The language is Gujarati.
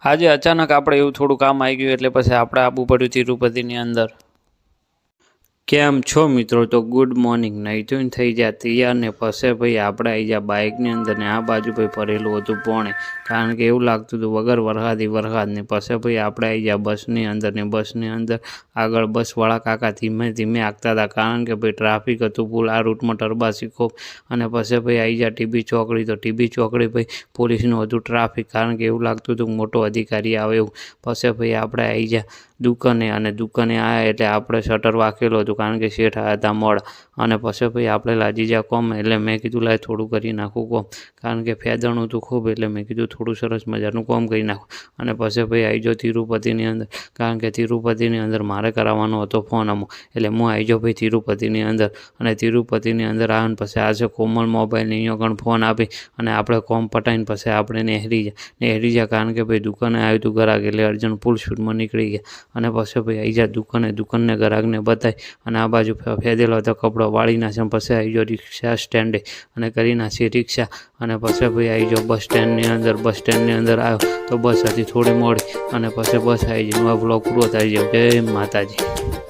આજે અચાનક આપણે એવું થોડું કામ આવી ગયું એટલે પછી આપણે આવવું પડ્યું તિરુપતિની અંદર. કેમ છો મિત્રો? તો ગુડ મોર્નિંગ. નહીં ધોઈને થઈ જાય તૈયાર ને પછી ભાઈ આપણે આવી જાય બાઇકની અંદર ને આ બાજુ ભાઈ ભરેલું હતું પોણે, કારણ કે એવું લાગતું હતું વગર વરસાદ ને પછી ભાઈ આપણે આવી જાય બસની અંદર ને બસની અંદર આગળ બસવાળા કાકા ધીમે ધીમે આગતા હતા, કારણ કે ભાઈ ટ્રાફિક હતું ફૂલ આ રૂટમાં ટરબાસી ખૂબ. અને પછી ભાઈ આવી જાય ટીબી ચોકડી, તો ટીબી ચોકડી ભાઈ પોલીસનું હતું ટ્રાફિક, કારણ કે એવું લાગતું હતું મોટો અધિકારી આવે એવું. પછી ભાઈ આપણે આવી જાય દુકાને, અને દુકાને આવ્યા એટલે આપણે શટર વાંકેલું હતું, કારણ કે શેઠ આવ્યા હતા મોડા. અને પછી ભાઈ આપણે લાજી જા કોમ, એટલે મેં કીધું લાય થોડું કરી નાખું કોમ, કારણ કે ફેદણું હતું ખૂબ, એટલે મેં કીધું થોડું સરસ મજાનું કોમ કરી નાખું. અને પછી ભાઈ આવી જાઓ તિરુપતિની અંદર, કારણ કે તિરુપતિની અંદર મારે કરાવવાનો હતો ફોન અમુક, એટલે હું આવી જાઉં ભાઈ તિરુપતિની અંદર. અને તિરુપતિની અંદર આવ્યો પછી આજે કોમલ મોબાઈલની અહીંયા આગળ ફોન આપી અને આપણે કોમ પટાઈને પછી આપણે નેહરી જાય, કારણ કે ભાઈ દુકાને આવ્યું હતું ગ્રાહક, એટલે અર્જન્ટ ફૂલ સ્પીડમાં નીકળી ગયા. અને પછી ભાઈ આવી જાય દુકાનને ગ્રાહકને બતાવી, અને આ બાજુ ફેદેલો હતો કપડો વાળી નાખ્યો. પછી આવી જાઓ રિક્ષા સ્ટેન્ડે અને કરી નાખી રિક્ષા. અને પછી ભાઈ આવી જાઓ બસ સ્ટેન્ડની અંદર. બસ સ્ટેન્ડની અંદર આવ્યો તો બસ હતી થોડી મોડી, અને પછી બસ આવી જાય. બ્લોગ પૂરો થઈ જાય. જય માતાજી.